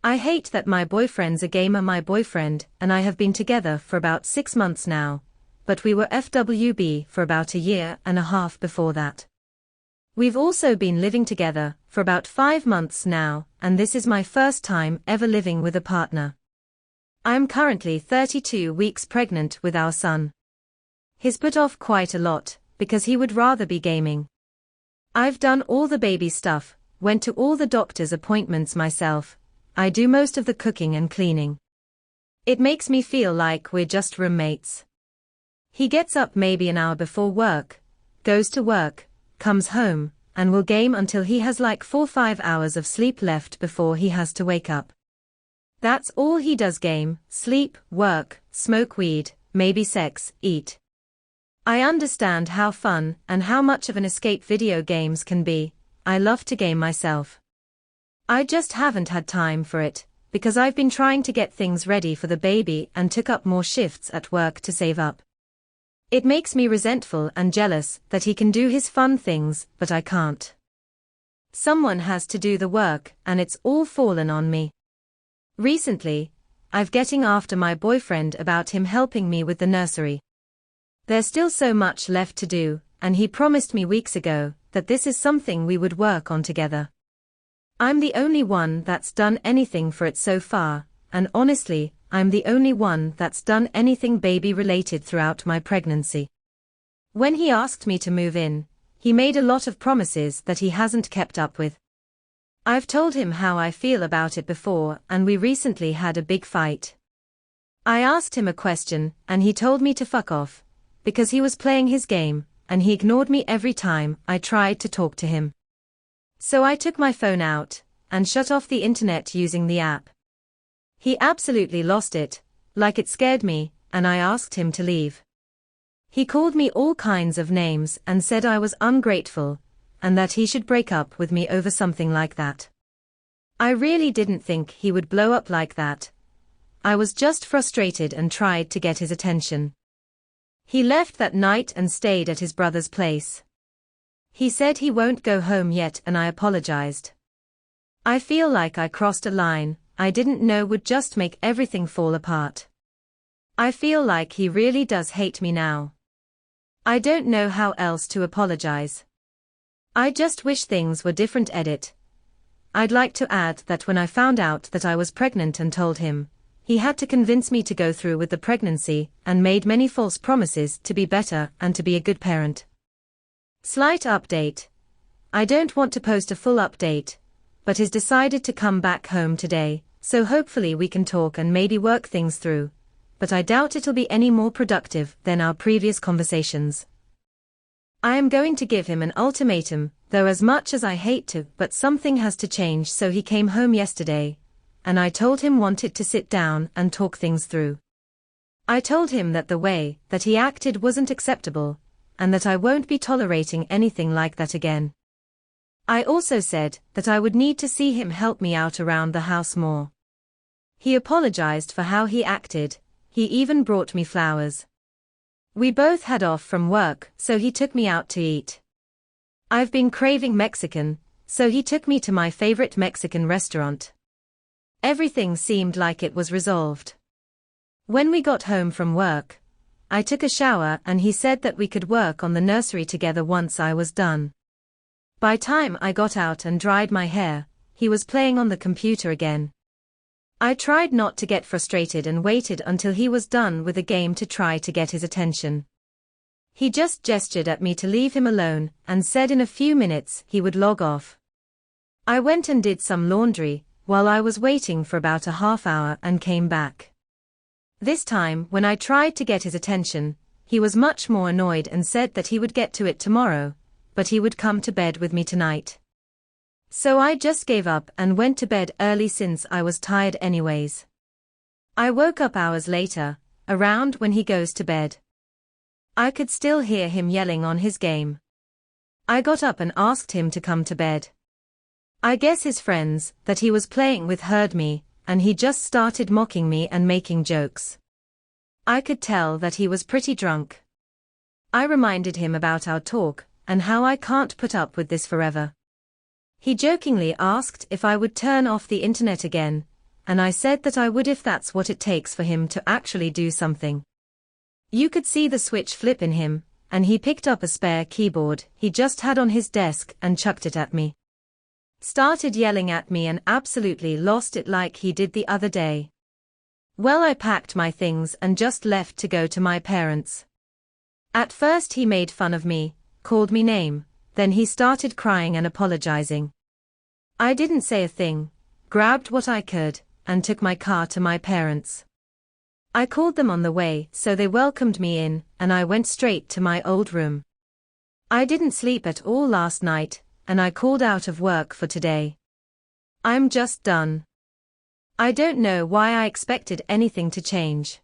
I hate that my boyfriend's a gamer. My boyfriend and I have been together for about 6 months now, but we were FWB for about a year and a half before that. We've also been living together for about 5 months now, and this is my first time ever living with a partner. I am currently 32 weeks pregnant with our son. He's put off quite a lot, because he would rather be gaming. I've done all the baby stuff, went to all the doctor's appointments myself. I do most of the cooking and cleaning. It makes me feel like we're just roommates. He gets up maybe an hour before work, goes to work, comes home, and will game until he has like 4-5 hours of sleep left before he has to wake up. That's all he does: game, sleep, work, smoke weed, maybe sex, eat. I understand how fun and how much of an escape video games can be. I love to game myself. I just haven't had time for it, because I've been trying to get things ready for the baby and took up more shifts at work to save up. It makes me resentful and jealous that he can do his fun things, but I can't. Someone has to do the work, and it's all fallen on me. Recently, I've getting after my boyfriend about him helping me with the nursery. There's still so much left to do, and he promised me weeks ago that this is something we would work on together. I'm the only one that's done anything for it so far, and honestly, I'm the only one that's done anything baby-related throughout my pregnancy. When he asked me to move in, he made a lot of promises that he hasn't kept up with. I've told him how I feel about it before, and we recently had a big fight. I asked him a question, and he told me to fuck off, because he was playing his game, and he ignored me every time I tried to talk to him. So I took my phone out, and shut off the internet using the app. He absolutely lost it, like it scared me, and I asked him to leave. He called me all kinds of names and said I was ungrateful, and that he should break up with me over something like that. I really didn't think he would blow up like that. I was just frustrated and tried to get his attention. He left that night and stayed at his brother's place. He said he won't go home yet, and I apologized. I feel like I crossed a line I didn't know would just make everything fall apart. I feel like he really does hate me now. I don't know how else to apologize. I just wish things were different. Edit. I'd like to add that when I found out that I was pregnant and told him, he had to convince me to go through with the pregnancy and made many false promises to be better and to be a good parent. Slight update. I don't want to post a full update, but he's decided to come back home today, so hopefully we can talk and maybe work things through, but I doubt it'll be any more productive than our previous conversations. I am going to give him an ultimatum, though, as much as I hate to, but something has to change. So he came home yesterday, and I told him wanted to sit down and talk things through. I told him that the way that he acted wasn't acceptable, and that I won't be tolerating anything like that again. I also said that I would need to see him help me out around the house more. He apologized for how he acted. He even brought me flowers. We both had off from work, so he took me out to eat. I've been craving Mexican, so he took me to my favorite Mexican restaurant. Everything seemed like it was resolved. When we got home from work, I took a shower and he said that we could work on the nursery together once I was done. By the time I got out and dried my hair, he was playing on the computer again. I tried not to get frustrated and waited until he was done with the game to try to get his attention. He just gestured at me to leave him alone and said in a few minutes he would log off. I went and did some laundry while I was waiting for about a half hour and came back. This time, when I tried to get his attention, he was much more annoyed and said that he would get to it tomorrow, but he would come to bed with me tonight. So I just gave up and went to bed early since I was tired anyways. I woke up hours later, around when he goes to bed. I could still hear him yelling on his game. I got up and asked him to come to bed. I guess his friends that he was playing with heard me, and he just started mocking me and making jokes. I could tell that he was pretty drunk. I reminded him about our talk and how I can't put up with this forever. He jokingly asked if I would turn off the internet again, and I said that I would if that's what it takes for him to actually do something. You could see the switch flip in him, and he picked up a spare keyboard he just had on his desk and chucked it at me. Started yelling at me and absolutely lost it like he did the other day. Well, I packed my things and just left to go to my parents. At first he made fun of me, called me name, then he started crying and apologizing. I didn't say a thing, grabbed what I could, and took my car to my parents. I called them on the way, so they welcomed me in, and I went straight to my old room. I didn't sleep at all last night, and I called out of work for today. I'm just done. I don't know why I expected anything to change.